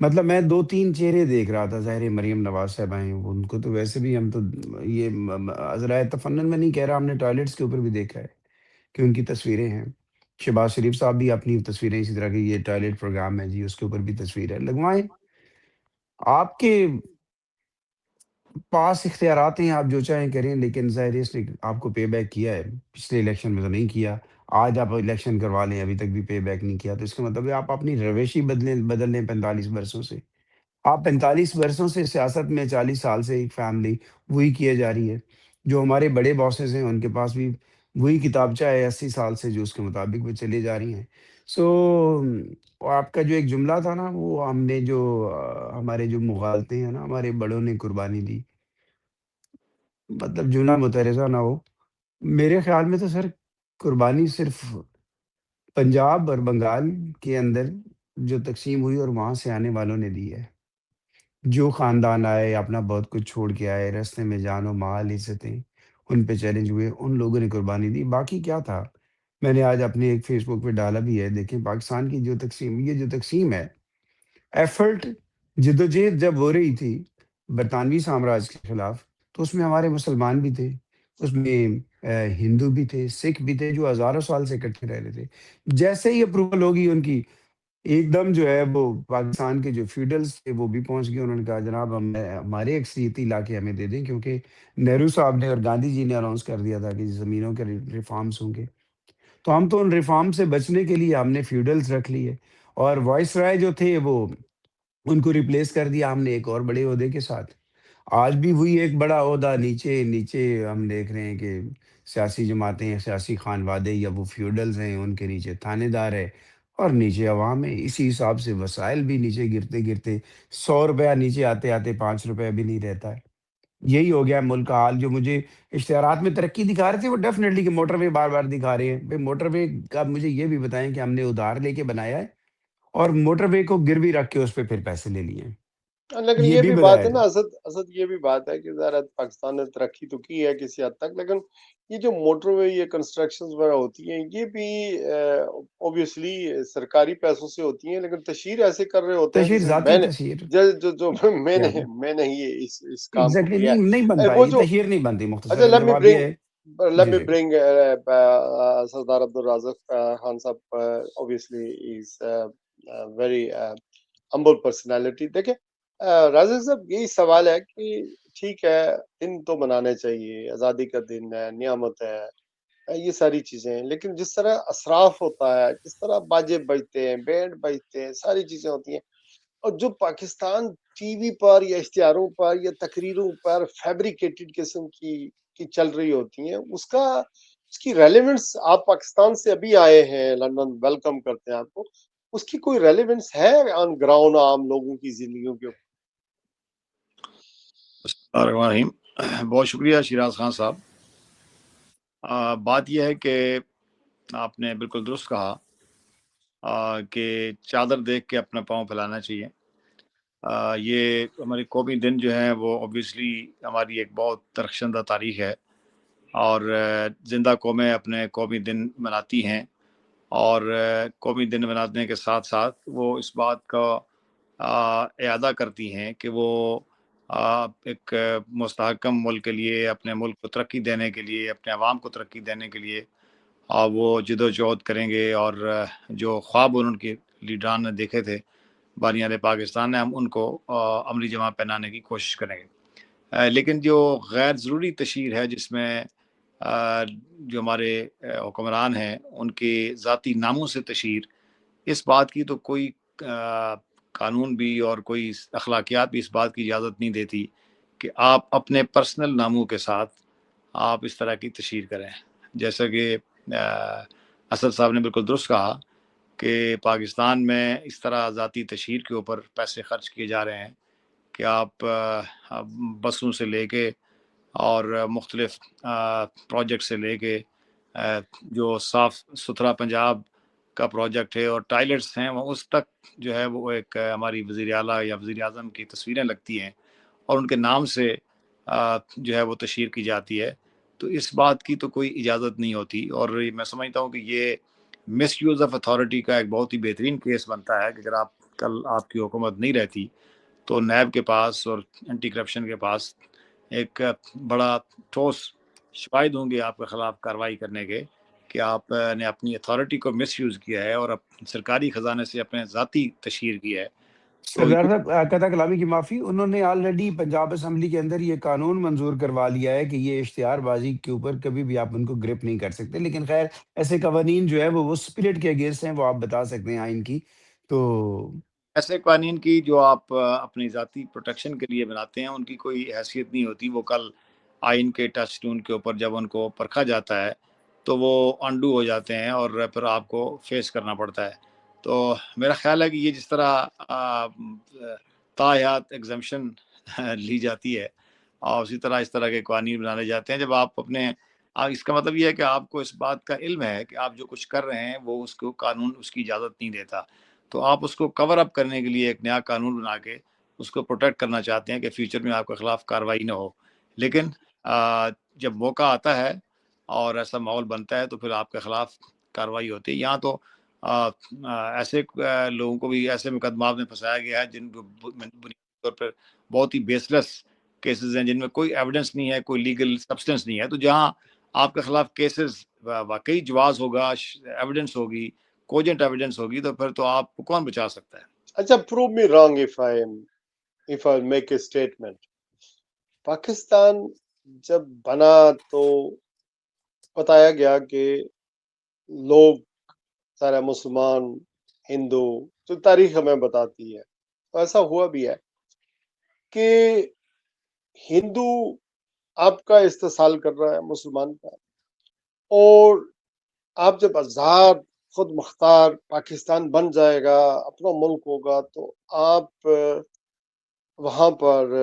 مطلب میں 2-3 چہرے دیکھ رہا تھا، ظاہر ہے مریم نواز صاحبہ ہیں، ان کو تو ویسے بھی ہم تو یہ ذرائع تفنن میں نہیں کہہ رہا، ہم نے ٹوائلٹس کے اوپر بھی دیکھا ہے کہ ان کی تصویریں ہیں۔ شہباز شریف صاحب بھی اپنی تصویریں اسی طرح کی، یہ ٹوائلٹ پروگرام ہے جی، اس کے اوپر بھی تصویر ہے، لگوائیں۔ آپ کے پاس اختیارات ہیں، آپ جو چاہیں کریں، لیکن ظاہر ہے اس نے آپ کو پے بیک کیا ہے، پچھلے الیکشن میں تو نہیں کیا۔ آج آپ الیکشن کروا لیں، ابھی تک بھی پے بیک نہیں کیا، تو اس کا مطلب ہے آپ اپنی روش ہی بدل لیں 45 برسوں سے۔ آپ 45 برسوں سے سیاست میں، 40 سال سے ایک فیملی وہی کیے جا رہی ہے۔ جو ہمارے بڑے باسز ہیں ان کے پاس بھی وہی کتابچہ ہے 80 سال سے، جو اس کے مطابق وہ چلے جا رہی ہیں۔ سو آپ کا جو ایک جملہ تھا نا، وہ ہم نے جو ہمارے جو مغالطے ہیں نا، ہمارے بڑوں نے قربانی دی، مطلب جملہ مترجمہ نہ ہو، میرے خیال میں تو سر قربانی صرف پنجاب اور بنگال کے اندر جو تقسیم ہوئی اور وہاں سے آنے والوں نے دی ہے۔ جو خاندان آئے، اپنا بہت کچھ چھوڑ کے آئے، راستے میں جان و مال، عزتیں، ان پہ چیلنج ہوئے، ان لوگوں نے قربانی دی۔ باقی کیا تھا، میں نے آج اپنے ایک فیس بک پہ ڈالا بھی ہے، دیکھیں پاکستان کی جو تقسیم، یہ جو تقسیم ہے، ایفرٹ، جدوجہد جب ہو رہی تھی برطانوی سامراج کے خلاف، تو اس میں ہمارے مسلمان بھی تھے، اس میں ہندو بھی تھے، سکھ بھی تھے، جو ہزاروں سال سے اکٹھے رہ رہے تھے۔ جیسے ہی اپروول ہوگی ان کی، ایک دم جو ہے وہ پاکستان کے جو فیوڈلز تھے وہ بھی پہنچ گئے، انہوں نے کہا جناب ہم ہمارے اکثریتی علاقے ہمیں دے دیں، کیونکہ نہرو صاحب نے اور گاندھی جی نے اناؤنس کر دیا تھا کہ زمینوں کے ریفارمز ہوں گے۔ تو ہم تو ان ریفارم سے بچنے کے لیے ہم نے فیوڈلز رکھ لیے، اور وائس رائے جو تھے وہ ان کو ریپلیس کر دیا ہم نے ایک اور بڑے عہدے کے ساتھ۔ آج بھی وہی ایک بڑا عہدہ، نیچے نیچے ہم دیکھ رہے ہیں کہ سیاسی جماعتیں، سیاسی خانوادے یا وہ فیوڈلز ہیں، ان کے نیچے تھانے دار ہے، اور نیچے عوام ہے۔ اسی حساب سے وسائل بھی نیچے گرتے گرتے 100 روپیہ نیچے آتے آتے 5 روپے بھی نہیں رہتا ہے۔ یہی ہو گیا ملک کا حال۔ جو مجھے اشتہارات میں ترقی دکھا رہے تھے، وہ ڈیفینیٹلی کہ موٹر وے بار بار دکھا رہے ہیں، بھائی موٹر وے کا مجھے یہ بھی بتائیں کہ ہم نے ادھار لے کے بنایا ہے اور موٹر وے کو گروی رکھ کے اس پہ پھر پیسے لے لیے ہیں؟ لیکن یہ یہ بھی بھی بات بتایا ہے نا جائے۔ اسد یہ بھی بات ہے کہ ظاہر ہے پاکستان نے ترقی تو کی ہے کسی حد تک، لیکن یہ جو موٹر وے، یہ کنسٹرکشنز وغیرہ ہوتی ہیں، یہ بھی اوبیسلی سرکاری پیسوں سے ہوتی ہیں، لیکن تشہیر ایسے کر رہے ہوتے ہیں تشہیر، جیسے ذاتی میں نے تشہیر، جو کیا میں نے ہی اس کام کو ایگزیکٹلی کیا نہیں نہیں ہے بنتا، وہ یہ جو تشہیر نہیں بنتی، اچھا مختصراً جواب یہ ہے۔ let G me G bring Sardar Abdul Razak Khan sahab, obviously is a very humble personality. دیکھیں رازق صاحب، یہی سوال ہے کہ ٹھیک ہے، دن تو منانے چاہیے، آزادی کا دن ہے، نعمت ہے، یہ ساری چیزیں ہیں، لیکن جس طرح اسراف ہوتا ہے، جس طرح باجے بجتے ہیں، بینڈ بجتے ہیں، ساری چیزیں ہوتی ہیں، اور جو پاکستان ٹی وی پر یا اشتہاروں پر یا تقریروں پر فیبریکیٹڈ قسم کی چل رہی ہوتی ہیں، اس کی ریلیونس، آپ پاکستان سے ابھی آئے ہیں لندن، ویلکم کرتے ہیں آپ کو، اس کی کوئی ریلیونس ہے آن گراؤنڈ عام لوگوں کی زندگیوں کے اوپر؟ الرحمن الرحیم، بہت شکریہ شیراز خان صاحب۔ بات یہ ہے کہ آپ نے بالکل درست کہا کہ چادر دیکھ کے اپنا پاؤں پھیلانا چاہیے۔ یہ ہماری قومی دن جو ہے وہ اوبیسلی ہماری ایک بہت درخشندہ تاریخ ہے، اور زندہ قومیں اپنے قومی دن مناتی ہیں، اور قومی دن منانے کے ساتھ ساتھ وہ اس بات کا اعادہ کرتی ہیں کہ وہ ایک مستحکم ملک کے لیے، اپنے ملک کو ترقی دینے کے لیے، اپنے عوام کو ترقی دینے کے لیے وہ جدوجہد کریں گے، اور جو خواب ان کے لیڈران نے دیکھے تھے بانیان پاکستان نے، ہم ان کو عملی جامہ پہنانے کی کوشش کریں گے۔ لیکن جو غیر ضروری تشہیر ہے، جس میں جو ہمارے حکمران ہیں ان کے ذاتی ناموں سے تشہیر، اس بات کی تو کوئی قانون بھی اور کوئی اخلاقیات بھی اس بات کی اجازت نہیں دیتی کہ آپ اپنے پرسنل ناموں کے ساتھ آپ اس طرح کی تشہیر کریں۔ جیسا کہ اسد صاحب نے بالکل درست کہا کہ پاکستان میں اس طرح ذاتی تشہیر کے اوپر پیسے خرچ کیے جا رہے ہیں کہ آپ بسوں سے لے کے اور مختلف پروجیکٹ سے لے کے جو صاف ستھرا پنجاب کا پروجیکٹ ہے اور ٹائلٹس ہیں، وہ اس تک جو ہے وہ ایک ہماری وزیر اعلیٰ یا وزیر اعظم کی تصویریں لگتی ہیں اور ان کے نام سے جو ہے وہ تشہیر کی جاتی ہے۔ تو اس بات کی تو کوئی اجازت نہیں ہوتی، اور میں سمجھتا ہوں کہ یہ مس یوز آف اتھارٹی کا ایک بہت ہی بہترین کیس بنتا ہے کہ اگر آپ کل آپ کی حکومت نہیں رہتی تو نیب کے پاس اور اینٹی کرپشن کے پاس ایک بڑا ٹھوس شواہد ہوں گے آپ کے خلاف کارروائی کرنے کے کہ آپ نے اپنی اتھارٹی کو مس یوز کیا ہے اور سرکاری خزانے سے اپنے ذاتی تشہیر کیا ہے. سردار صاحب قطع کلامی کی معافی، انہوں نے آلریڈی پنجاب اسمبلی کے اندر یہ قانون منظور کروا لیا ہے کہ یہ اشتہار بازی کے اوپر کبھی بھی آپ ان کو گرپ نہیں کر سکتے. لیکن خیر ایسے قوانین جو ہے وہ اسپرٹ کے اگینسٹ ہیں، وہ آپ بتا سکتے ہیں آئین کی. تو ایسے قوانین کی جو آپ اپنی ذاتی پروٹیکشن کے لیے بناتے ہیں ان کی کوئی حیثیت نہیں ہوتی. وہ کل آئین کے ٹچ سٹون کے اوپر جب ان کو پرکھا جاتا ہے تو وہ انڈو ہو جاتے ہیں اور پھر آپ کو فیس کرنا پڑتا ہے. تو میرا خیال ہے کہ یہ جس طرح تاحیات ایگزمپشن لی جاتی ہے اور اسی طرح اس طرح کے قوانین بنانے جاتے ہیں جب آپ اپنے اس کا مطلب یہ ہے کہ آپ کو اس بات کا علم ہے کہ آپ جو کچھ کر رہے ہیں وہ اس کو قانون اس کی اجازت نہیں دیتا. تو آپ اس کو کور اپ کرنے کے لیے ایک نیا قانون بنا کے اس کو پروٹیکٹ کرنا چاہتے ہیں کہ فیوچر میں آپ کے خلاف کارروائی نہ ہو. لیکن جب موقع آتا ہے اور ایسا ماحول بنتا ہے تو پھر آپ کے خلاف کارروائی ہوتی ہے. یہاں تو ایسے لوگوں کو بھی ایسے مقدمات میں پھنسایا گیا ہے جن کو بنیادی طور پر بہت ہی بیس لیس کیسز ہیں جن میں کوئی ایویڈنس نہیں ہے، کوئی لیگل سبسٹنس نہیں ہے. تو جہاں آپ کے خلاف کیسز واقعی جواز ہوگا، ایویڈنس ہوگی، کوجنٹ ایویڈنس ہوگی تو پھر تو آپ کو کون بچا سکتا ہے؟ اچھا prove me wrong if I make a statement. Pakistan جب بنا تو بتایا گیا کہ لوگ سارا مسلمان ہندو جو تاریخ ہمیں بتاتی ہے ایسا ہوا بھی ہے کہ ہندو آپ کا استحصال کر رہا ہے مسلمان کا، اور آپ جب آزاد خود مختار پاکستان بن جائے گا، اپنا ملک ہوگا، تو آپ وہاں پر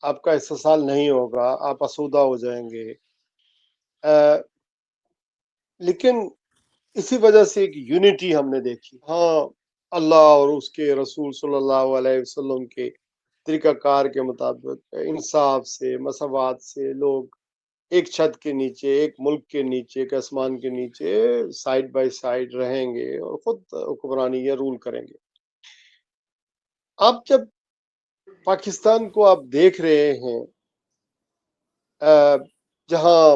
آپ کا استحصال نہیں ہوگا، آپ آسودہ ہو جائیں گے. لیکن اسی وجہ سے ایک یونٹی ہم نے دیکھی. ہاں اللہ اور اس کے رسول صلی اللہ علیہ وسلم کے طریقہ کار کے مطابق انصاف سے، مساوات سے لوگ ایک چھت کے نیچے، ایک ملک کے نیچے، ایک آسمان کے نیچے سائیڈ بائی سائیڈ رہیں گے اور خود حکمرانی یا رول کریں گے. آپ جب پاکستان کو آپ دیکھ رہے ہیں جہاں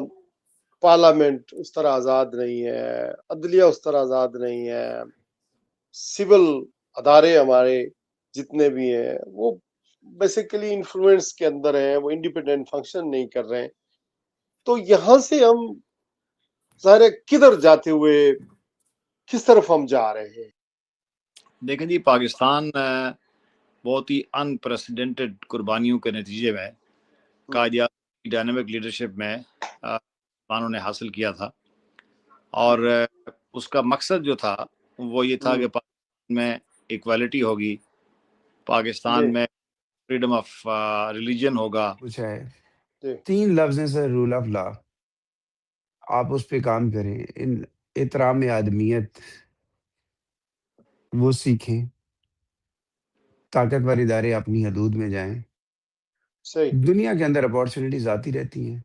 پارلیمنٹ اس طرح آزاد نہیں ہے، عدلیہ اس طرح آزاد نہیں ہے، سول ادارے ہمارے جتنے بھی ہیں وہ بیسیکلی انفلوئنس کے اندر ہیں، وہ انڈیپینڈنٹ فنکشن نہیں کر رہے ہیں. تو یہاں سے ہم ظاہر کدھر جاتے ہوئے، کس طرف ہم جا رہے ہیں؟ دیکھیں جی، پاکستان بہت ہی انپریسیڈنٹڈ قربانیوں کے نتیجے میں قائداعظم کی ڈائنامک لیڈرشپ میں پاکستان نے حاصل کیا تھا. اور اس کا مقصد جو تھا وہ یہ تھا کہ پاکستان میں ایکویلٹی ہوگی، پاکستان میں فریڈم آف ریلیجن ہوگا. کچھ ہے 3 لفظ ہیں سر: رول آف لا. آپ اس پہ کام کریں، احترام آدمیت وہ سیکھیں، طاقتور ادارے اپنی حدود میں جائیں. دنیا کے اندر اپارچونیٹیز آتی رہتی ہیں،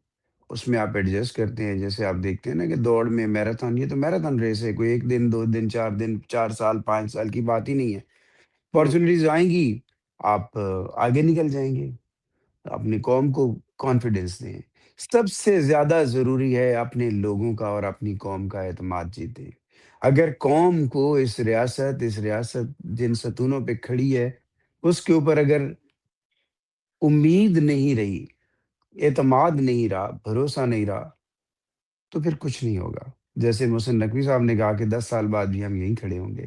اس میں آپ ایڈجسٹ کرتے ہیں. جیسے آپ دیکھتے ہیں نا کہ دوڑ میں میراتھن، یہ تو میراتھن ریس ہے، کوئی 1 دن 2 دن 4 دن 4 سال 5 سال کی بات ہی نہیں ہے. اپارچونیٹیز آئیں گی، آپ آگے نکل جائیں گے. اپنی قوم کو کانفیڈنس دیں. سب سے زیادہ ضروری ہے اپنے لوگوں کا اور اپنی قوم کا اعتماد جیتیں. اگر قوم کو اس ریاست جن ستونوں پہ کھڑی ہے اس کے اوپر اگر امید نہیں رہی، اعتماد نہیں رہا، بھروسہ نہیں رہا، تو پھر کچھ نہیں ہوگا. جیسے محسن نقوی صاحب نے کہا کہ 10 سال بعد بھی ہم یہیں کھڑے ہوں گے،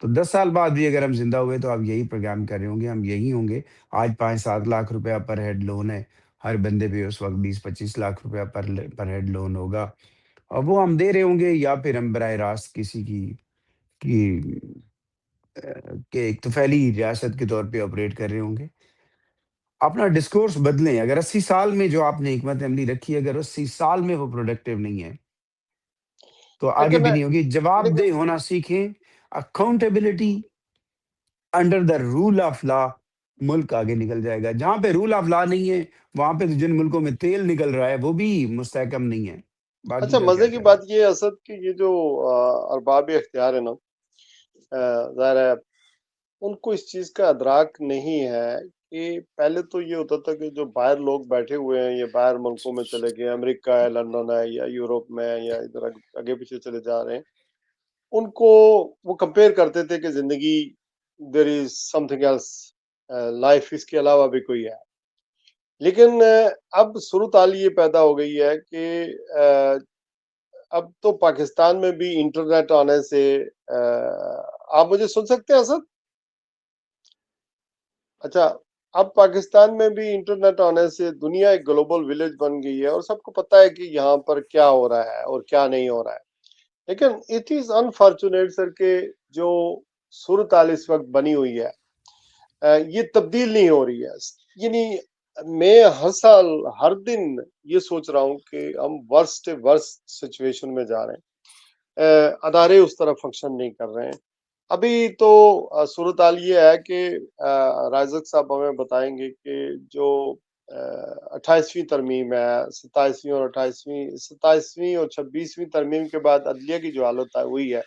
تو 10 سال بعد بھی اگر ہم زندہ ہوئے تو آپ یہی پروگرام کر رہے ہوں گے، ہم یہی ہوں گے. آج 5-7 لاکھ روپیہ پر ہیڈ لون ہے، ہر بندے پہ اس وقت 20-25 لاکھ روپیہ پر ہیڈ لون ہوگا، اور وہ ہم دے رہے ہوں گے، یا پھر ہم براہ راست کسی کہ ایک طفیلی ریاست کے طور پہ آپریٹ کر رہے ہوں گے. اپنا ڈسکورس بدلیں. اگر 80 سال میں جو آپ نے حکمت عملی رکھی ہے، اگر 80 سال میں وہ پروڈکٹیو نہیں ہے تو آگے بھی نہیں ہوگی. جواب دہ ہونا سیکھیں. Accountability under the rule of law, ملک آگے نکل جائے گا. جہاں پہ رول آف لا نہیں ہے وہاں پہ جن ملکوں میں تیل نکل رہا ہے وہ بھی مستحکم نہیں ہے. اچھا، مزے کی بات یہ ہے اسد کہ یہ جو ارباب اختیار ہے نا، ظاہر ہے ان کو اس چیز کا ادراک نہیں ہے کہ پہلے تو یہ ہوتا تھا کہ جو باہر لوگ بیٹھے ہوئے ہیں یا باہر ملکوں میں چلے گئے، امریکہ ہے، لندن ہے یا یورپ میں ہے یا ادھر آگے پیچھے چلے جا رہے ہیں، ان کو وہ کمپیئر کرتے تھے کہ زندگی دیر از سم تھنگ ایلس، لائف اس کے علاوہ بھی کوئی ہے. لیکن اب صورتحال یہ پیدا ہو گئی ہے کہ اب تو پاکستان میں بھی انٹرنیٹ آنے سے آپ مجھے سن سکتے ہیں اسد؟ اچھا، اب پاکستان میں بھی انٹرنیٹ آنے سے دنیا ایک گلوبل ولیج بن گئی ہے اور سب کو پتا ہے کہ یہاں پر کیا ہو رہا ہے اور کیا نہیں ہو رہا ہے. لیکن اٹ از انفارچونیٹ سر کہ جو صورتحال اس وقت بنی ہوئی ہے یہ تبدیل نہیں ہو رہی ہے. یعنی میں ہر سال ہر دن یہ سوچ رہا ہوں کہ ہم ورسٹ سچویشن میں جا رہے ہیں، ادارے اس طرح فنکشن نہیں کر رہے ہیں. ابھی تو صورتحال یہ ہے کہ رائزق صاحب ہمیں بتائیں گے کہ جو 28ویں ترمیم ہے، 27ویں اور 26ویں ترمیم کے بعد عدلیہ کی جو حالت ہوئی ہے،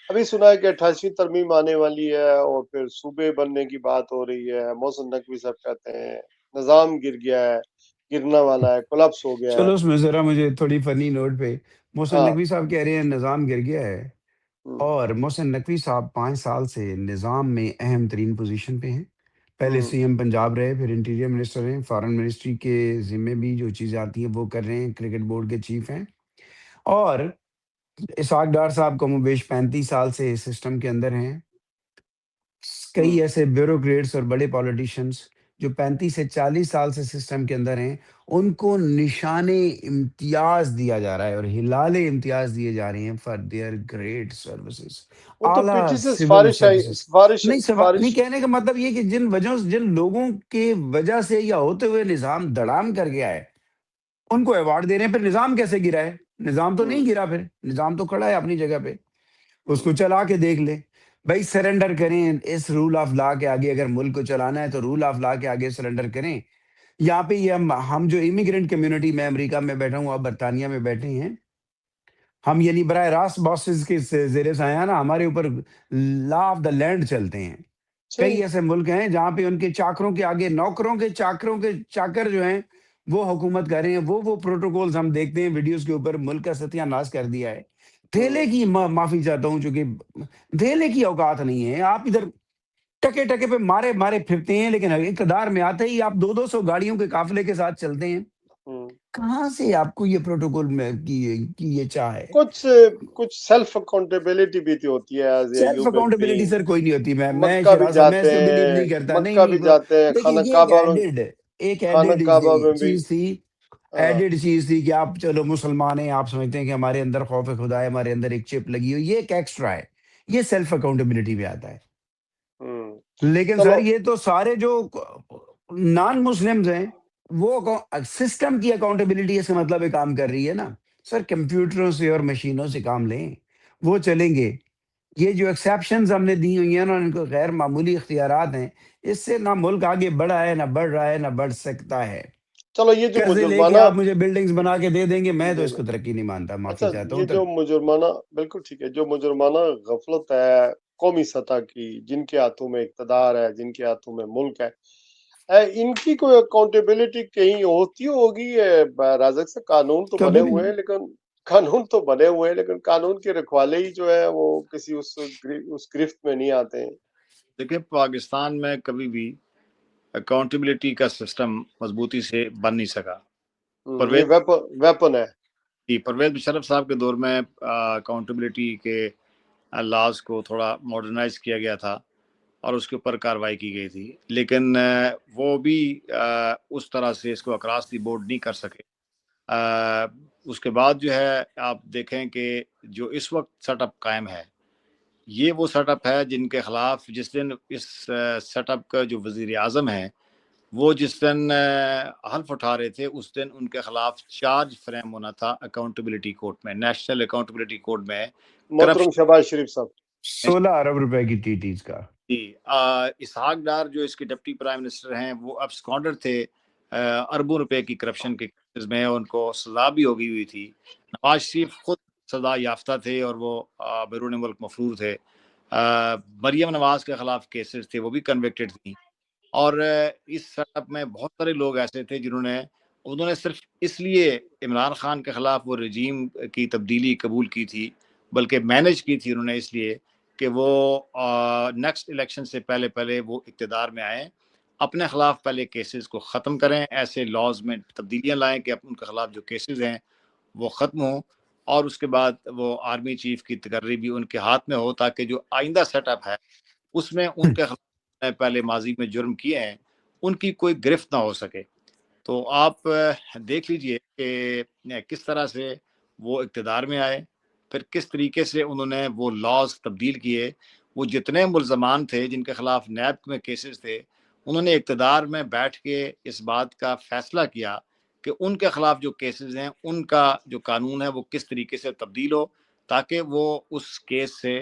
ابھی سنا ہے کہ 28ویں ترمیم آنے والی ہے اور پھر صوبے بننے کی بات ہو رہی ہے. محسن نقوی صاحب کہتے ہیں نظام گر گیا ہے، گرنا والا ہے، کولاپس ہو گیا ہے. چلو اس میں ذرا مجھے تھوڑی فنی نوٹ پہ، محسن ہاں. نقوی صاحب کہہ رہے ہیں نظام گر گیا ہے، ہم، اور محسن نقوی صاحب 5 سال سے نظام میں اہم ترین پوزیشن پہ ہیں. پہلے ہم، سی ایم پنجاب رہے، پھر انٹیریئر منسٹر ہیں، فارن منسٹری کے ذمے بھی جو چیزیں آتی ہیں وہ کر رہے ہیں، کرکٹ بورڈ کے چیف ہیں. اور اسحاق ڈار صاحب کو بیش 35 سال سے سسٹم کے اندر ہیں. کئی ہم. ایسے بیوروکریٹس اور بڑے پالیٹیشنز جو 35 سے 40 سال سے سسٹم کے اندر ہیں، ان کو نشان امتیاز دیا جا رہا ہے اور ہلال امتیاز دیے جا رہے ہیں فار دیئر گریٹ سروسز، وہ تو اعلیٰ پیچھے سے سول سفارش آئی، سروسز. سفارش نہیں، سفارش. کہنے کا مطلب یہ کہ جن لوگوں کے وجہ سے یا ہوتے ہوئے نظام دڑام کر گیا ہے، ان کو ایوارڈ دے رہے ہیں. پھر نظام کیسے گرا ہے؟ نظام تو ہم، نہیں گرا، پھر نظام تو کھڑا ہے اپنی جگہ پہ. اس ہم. کو چلا کے دیکھ لیں بھائی، سرنڈر کریں اس رول آف لا کے آگے. اگر ملک کو چلانا ہے تو رول آف لا کے آگے سرنڈر کریں. یہاں پہ یہ ہم جو امیگرینٹ کمیونٹی، میں امریکہ میں بیٹھا ہوں، آپ برطانیہ میں بیٹھے ہیں، ہم یعنی براہ راست باسز کے زیر سایہ نا ہمارے اوپر لا آف دا لینڈ چلتے ہیں. صحیح. کئی ایسے ملک ہیں جہاں پہ ان کے چاکروں کے آگے نوکروں کے چاکر جو ہیں وہ حکومت کر رہے ہیں. وہ پروٹوکولز ہم دیکھتے ہیں ویڈیوز کے اوپر، ملک کا ستیہ ناش کر دیا ہے. ہم. دھیلے کی معافی چاہتا ہوں، چونکہ دھیلے کی اوقات نہیں ہے. آپ ادھر ٹکے ٹکے پہ مارے مارے پھرتے ہیں، لیکن اقتدار میں آتے ہی آپ 200 گاڑیوں کے قافلے کے ساتھ چلتے ہیں. ہم. کہاں سے آپ کو یہ پروٹوکول میں کی یہ چاہ ہے؟ کچھ سیلف اکاؤنٹیبلٹی بھی تو ہوتی ہے as a self human accountability being. Sir کوئی نہیں ہوتی. میں مکہ بھی شیراز صاحب میں اس جاتے کو بلیو ہیں، نہیں کرتا. نہیں مکہ بھی نہیں، جاتے ہیں، دیکھیں خانہ یہ کعبہ میں، ایک خانہ ایڈڈ کعبہ میں بھی. چیز تھی. ہاں. ایڈڈ چیز تھی کہ آپ چلو مسلمان ہیں، آپ سمجھتے ہیں کہ ہمارے اندر خوف خدا ہے، ہمارے اندر ایک چپ لگی ہو، یہ ایک ایکسٹرا ہے. یہ سیلف اکاؤنٹیبلٹی میں آتا ہے. ہم. لیکن چلو. سر یہ تو سارے جو نان مسلمز ہیں وہ سسٹم کی اکاؤنٹیبلٹی سے مطلب ہے کام کر رہی ہے نا. سر کمپیوٹروں سے اور مشینوں سے کام لیں، وہ چلیں گے. یہ جو ایکسیپشنز ہم نے دی ہوئی ہیں نا، ان کو غیر معمولی اختیارات ہیں، اس سے نہ ملک آگے بڑھا ہے، نہ بڑھ رہا ہے، نہ بڑھ سکتا ہے. چلو یہ جو قرضے لے کے مجرمانہ آپ مجھے بلڈنگز بنا کے دے دیں گے، میں تو دے اس دیں. کو ترقی نہیں مانتا. اچھا، معافی چاہتا یہ ہوں. جو مجرمانہ، بالکل ٹھیک ہے، جو مجرمانہ غفلت ہے قومی سطح کی، جن کے ہاتھوں میں اقتدار ہے، جن کے ہاتھوں میں ملک ہے، ان کی کوئی اکاؤنٹیبلٹی کہیں ہوتی ہوگی؟ رازق سے قانون تو بنے کبھی بھی ہوئے ہیں، نہیں. لیکن قانون کے رکھوالے ہی جو ہے وہ کسی اس گرفت میں نہیں آتے ہیں. دیکھیں، پاکستان میں کبھی بھی اکاؤنٹیبلٹی کا سسٹم مضبوطی سے بن نہیں سکا. یہ ویپن ہے. پرویز مشرف صاحب کے دور میں اکاؤنٹیبلٹی کے لاز کو تھوڑا ماڈرنائز کیا گیا تھا اور اس کے اوپر کارروائی کی گئی تھی، لیکن وہ بھی اس طرح سے اس کو اکراس دی بورڈ نہیں کر سکے. اس کے بعد جو ہے آپ دیکھیں کہ جو اس وقت سیٹ اپ قائم ہے، یہ وہ سیٹ اپ ہے جن کے خلاف جس دن اس سیٹ اپ کا جو وزیر اعظم ہے وہ جس دن حلف اٹھا رہے تھے، اس دن ان کے خلاف چارج فریم ہونا تھا اکاؤنٹیبلٹی کورٹ میں، نیشنل اکاؤنٹیبلٹی کورٹ میں. محترم شہباز شریف صاحب. 16 ارب روپے کی ٹیٹیز کا. جی، اسحاق ڈار جو اس کے ڈپٹی پرائم منسٹر ہیں، وہ اب سکانڈر تھے اربوں روپے کی کرپشن کے کیسز میں، ان کو سزا بھی ہو گئی ہوئی تھی. نواز شریف خود سزا یافتہ تھے اور وہ بیرون ملک مفرور تھے. مریم نواز کے خلاف کیسز تھے، وہ بھی کنوکٹڈ تھیں، اور اس سیٹ اپ میں بہت سارے لوگ ایسے تھے انہوں نے صرف اس لیے عمران خان کے خلاف وہ رجیم کی تبدیلی قبول کی تھی، بلکہ مینج کی تھی انہوں نے اس لیے کہ وہ نیکسٹ الیکشن سے پہلے وہ اقتدار میں آئیں، اپنے خلاف پہلے کیسز کو ختم کریں، ایسے لاز میں تبدیلیاں لائیں کہ ان کے خلاف جو کیسز ہیں وہ ختم ہوں، اور اس کے بعد وہ آرمی چیف کی تقرری بھی ان کے ہاتھ میں ہو، تاکہ جو آئندہ سیٹ اپ ہے اس میں ان کے خلاف پہلے ماضی میں جرم کیے ہیں ان کی کوئی گرفت نہ ہو سکے۔ تو آپ دیکھ لیجئے کہ کس طرح سے وہ اقتدار میں آئے، پھر کس طریقے سے انہوں نے وہ لاز تبدیل کیے، وہ جتنے ملزمان تھے جن کے خلاف نیب میں کیسز تھے، انہوں نے اقتدار میں بیٹھ کے اس بات کا فیصلہ کیا کہ ان کے خلاف جو کیسز ہیں ان کا جو قانون ہے وہ کس طریقے سے تبدیل ہو، تاکہ وہ اس کیس سے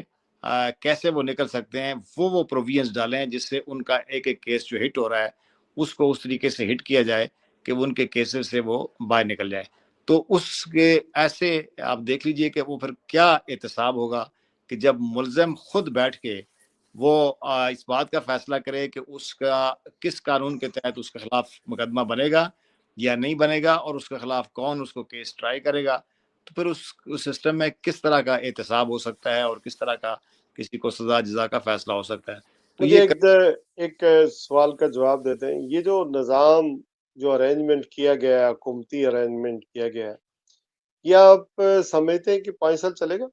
کیسے وہ نکل سکتے ہیں، وہ پروویژنز ڈالیں جس سے ان کا ایک ایک کیس جو ہٹ ہو رہا ہے اس کو اس طریقے سے ہٹ کیا جائے کہ ان کے کیسز سے وہ باہر نکل جائے۔ تو اس کے ایسے آپ دیکھ لیجئے کہ وہ پھر کیا احتساب ہوگا کہ جب ملزم خود بیٹھ کے وہ اس بات کا فیصلہ کرے کہ اس کا کس قانون کے تحت اس کے خلاف مقدمہ بنے گا یا نہیں بنے گا، اور اس کے خلاف کون اس کو کیس ٹرائی کرے گا، تو پھر اس سسٹم میں کس طرح کا احتساب ہو سکتا ہے اور کس طرح کا کسی کو سزا جزا کا فیصلہ ہو سکتا ہے۔ تو مجھے یہ ایک سوال کا جواب دیتے ہیں، یہ جو نظام جو ارینجمنٹ کیا گیا، حکومتی ارینجمنٹ کیا گیا، یہ آپ سمجھتے ہیں کہ 5 سال چلے گا؟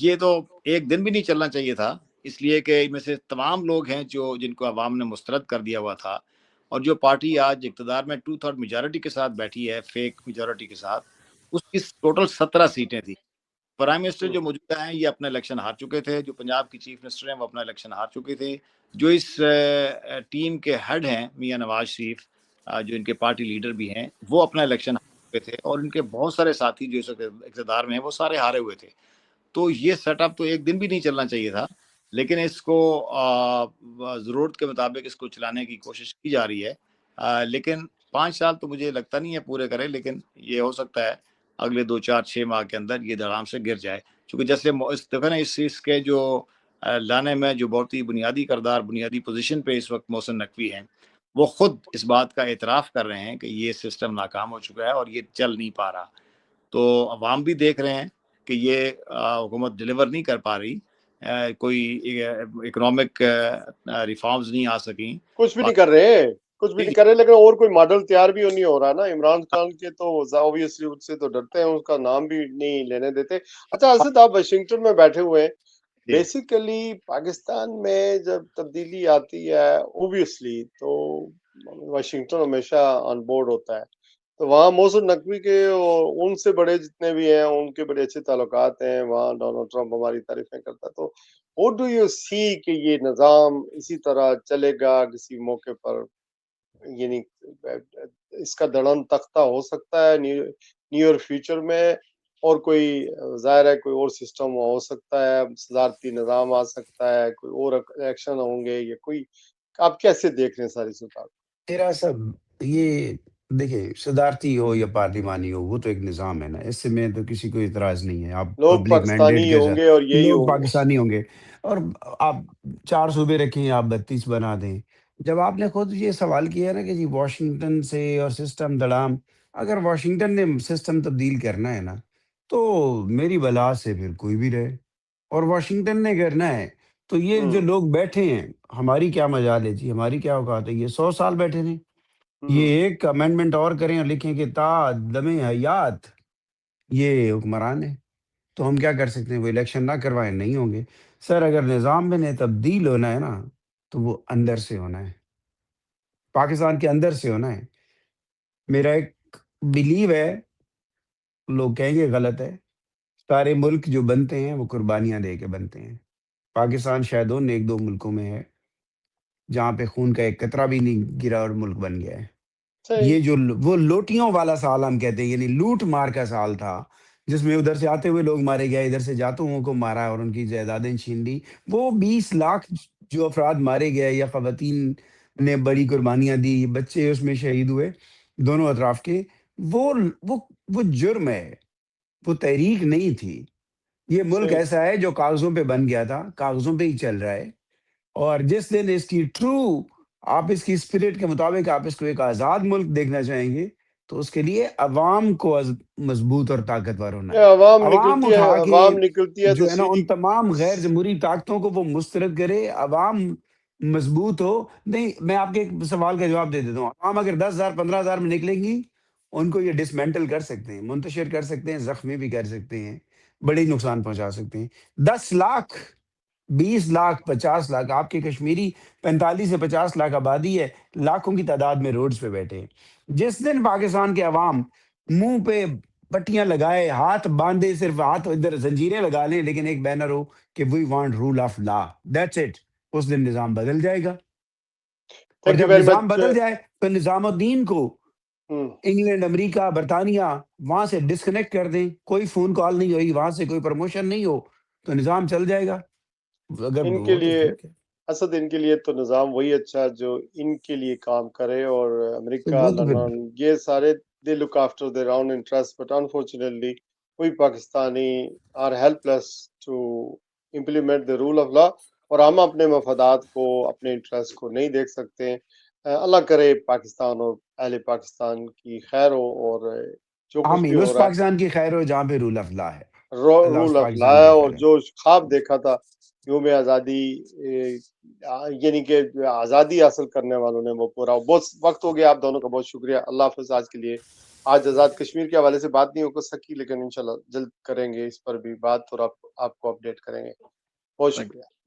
یہ تو ایک دن بھی نہیں چلنا چاہیے تھا، اس لیے کہ ان میں سے تمام لوگ ہیں جن کو عوام نے مسترد کر دیا ہوا تھا، اور جو پارٹی آج اقتدار میں 2/3 میجارٹی کے ساتھ بیٹھی ہے، فیک میجارٹی کے ساتھ، اس کی ٹوٹل 17 سیٹیں تھیں۔ پرائم منسٹر جو موجودہ ہیں یہ اپنا الیکشن ہار چکے تھے، جو پنجاب کی چیف منسٹر ہیں وہ اپنا الیکشن ہار چکے تھے، جو اس ٹیم کے ہیڈ ہیں میاں نواز شریف، جو ان کے پارٹی لیڈر بھی ہیں، وہ اپنا الیکشن ہار چکے تھے، اور ان کے بہت سارے ساتھی جو اس اقتدار میں ہیں وہ سارے ہارے ہوئے تھے۔ تو یہ سیٹ اپ تو ایک دن بھی نہیں چلنا چاہیے تھا، لیکن اس کو ضرورت کے مطابق اس کو چلانے کی کوشش کی جا رہی ہے، لیکن 5 سال تو مجھے لگتا نہیں ہے پورے کرے، لیکن یہ ہو سکتا ہے اگلے 2 4 6 ماہ کے اندر یہ دھڑام سے گر جائے، کیونکہ جیسے اس کے جو لانے میں جو بہت ہی بنیادی کردار، بنیادی پوزیشن پہ اس وقت محسن نقوی ہیں، وہ خود اس بات کا اعتراف کر رہے ہیں کہ یہ سسٹم ناکام ہو چکا ہے اور یہ چل نہیں پا رہا۔ تو عوام بھی دیکھ رہے ہیں کہ یہ حکومت ڈیلیور نہیں کر پا رہی، کوئی اکنامک ریفارمز نہیں آ سکیں، کچھ بھی نہیں کر رہے، لیکن اور کوئی ماڈل تیار بھی نہیں ہو رہا نا۔ عمران خان کے تو obviously اس سے تو ڈرتے ہیں، اس کا نام بھی نہیں لینے دیتے۔ اچھا اسد، آپ واشنگٹن میں بیٹھے ہوئے ہیں، بیسیکلی پاکستان میں جب تبدیلی آتی ہے اوبیسلی تو واشنگٹن ہمیشہ آن بورڈ ہوتا ہے، تو وہاں محسن نقوی کے اور ان سے بڑے جتنے بھی ہیں ان کے بڑے اچھے تعلقات ہیں، وہاں ڈونلڈ ٹرمپ ہماری تعریفیں کرتا ہے۔ تو what do you see کہ یہ نظام اسی طرح چلے گا کسی موقع پر، یعنی اس کا دڑن تختہ ہو سکتا ہے نیئر فیوچر میں، اور کوئی ظاہر ہے کوئی اور سسٹم ہو سکتا ہے، صدارتی نظام آ سکتا ہے، کوئی اور ایکشن ہوں گے، یا کوئی، آپ کیسے دیکھ رہے ہیں ساری صورت؟ تیرا سب یہ دیکھیں، صدارتی ہو یا پارلیمانی ہو، وہ تو ایک نظام ہے نا، اس سے میں تو کسی کو اعتراض نہیں ہے۔ آپ لوگ پبلک مینڈیٹ پاکستانی کے ہوں ساتھ گے اور یہی لوگ ہوں گے۔ پاکستانی ہوں گے، اور آپ 4 صوبے رکھیں، آپ 32 بنا دیں۔ جب آپ نے خود یہ سوال کیا نا کہ جی واشنگٹن سے اور سسٹم دڑام، اگر واشنگٹن نے سسٹم تبدیل کرنا ہے نا تو میری بلا سے پھر کوئی بھی رہے، اور واشنگٹن نے کرنا ہے تو یہ جو لوگ بیٹھے ہیں، ہماری کیا مجال ہے جی، ہماری کیا اوقات ہے؟ یہ 100 سال بیٹھے رہیں، یہ ایک امینڈمنٹ اور کریں اور لکھیں کہ تا دم حیات یہ حکمران ہے، تو ہم کیا کر سکتے ہیں؟ وہ الیکشن نہ کروائیں، نہیں ہوں گے۔ سر اگر نظام میں نے تبدیل ہونا ہے نا تو وہ اندر سے ہونا ہے، پاکستان کے اندر سے ہونا ہے۔ میرا ایک بلیو ہے، لوگ کہیں گے غلط ہے، سارے ملک جو بنتے ہیں وہ قربانیاں دے کے بنتے ہیں۔ پاکستان شاید ان 1 2 ملکوں میں ہے جہاں پہ خون کا ایک قطرہ بھی نہیں گرا اور ملک بن گیا ہے۔ یہ جو وہ لوٹیوں والا سال ہم کہتے ہیں، یعنی لوٹ مار کا سال تھا، جس میں ادھر سے آتے ہوئے لوگ مارے گئے، ادھر سے جاتے ہوئے کو مارا اور ان کی جائیدادیں چھین لی۔ وہ 20 لاکھ جو افراد مارے گئے یا خواتین نے بڑی قربانیاں دی، بچے اس میں شہید ہوئے دونوں اطراف کے، وہ وہ وہ جرم ہے، وہ تحریک نہیں تھی۔ یہ ملک صحیح ایسا ہے جو کاغذوں پہ بن گیا تھا، کاغذوں پہ ہی چل رہا ہے، اور جس دن اس کی ٹرو آپ اس کی اسپرٹ کے مطابق آپ اس کو ایک آزاد ملک دیکھنا چاہیں گے تو اس کے لیے عوام کو مضبوط اور طاقتور ہونا ہے. عوام عوام نکلتی ہے، اٹھا کے عوام نکلتی ہے تو جو ہے نا سیدھی ان تمام غیر جمہوری طاقتوں کو وہ مسترد کرے، عوام مضبوط ہو. نہیں، میں آپ کے ایک سوال کا جواب دے دیتا ہوں. عوام اگر 10,000 15,000 میں نکلیں گی، ان کو یہ ڈسمینٹل کر سکتے ہیں، منتشر کر سکتے ہیں، زخمی بھی کر سکتے ہیں، بڑی نقصان پہنچا سکتے ہیں. 10 لاکھ 20 لاکھ 50 لاکھ آپ کے کشمیری 45 سے 50 لاکھ آبادی ہے، لاکھوں کی تعداد میں روڈز پہ بیٹھے ہیں. جس دن پاکستان کے عوام منہ پہ پٹیاں لگائے، ہاتھ باندھے، صرف ہاتھ ادھر زنجیریں لگا لیں لیکن ایک بینر ہو کہ we want rule of law, that's it, اس دن نظام بدل جائے گا. اور تھینک یو جب ویری نظام مچ. بدل جائے تو نظام الدین کو انگلینڈ، امریکہ، برطانیہ وہاں سے ڈسکنیکٹ کر دیں، کوئی فون کال نہیں ہوئی، وہاں سے کوئی پروموشن نہیں ہو تو نظام چل جائے گا. اگر ان کے ہو تو لیے ٹھیک ہے. اسد، ان کے لیے تو نظام وہی اچھا جو ان کے لیے کام کرے، اور تو امریکہ، وہ تو پھر لندن، یہ سارے they look after their own interest, but unfortunately کوئی Pakistani are helpless to implement the rule of law, اور ہم اپنے مفادات کو، اپنے انٹرسٹ کو نہیں دیکھ سکتے ہیں. اللہ کرے پاکستان اور اہل پاکستان کی خیر ہو، اور جو کچھ بھی آمین. ہو اس رہا پاکستان کی خیر ہو جہاں پہ رول آف لا ہے. ہے، اللہ اس رول آف لا پاکستان ہے، کی اور خیر. جو خواب دیکھا تھا یوم آزادی، یعنی کہ آزادی حاصل کرنے والوں نے وہ پورا. بہت وقت ہو گیا، آپ دونوں کا بہت شکریہ. اللہ حافظ. آج کے لیے آج آزاد کشمیر کے حوالے سے بات نہیں ہو سکی، لیکن انشاءاللہ جلد کریں گے اس پر بھی بات، اور آپ کو اپڈیٹ کریں گے. بہت Thank you. شکریہ.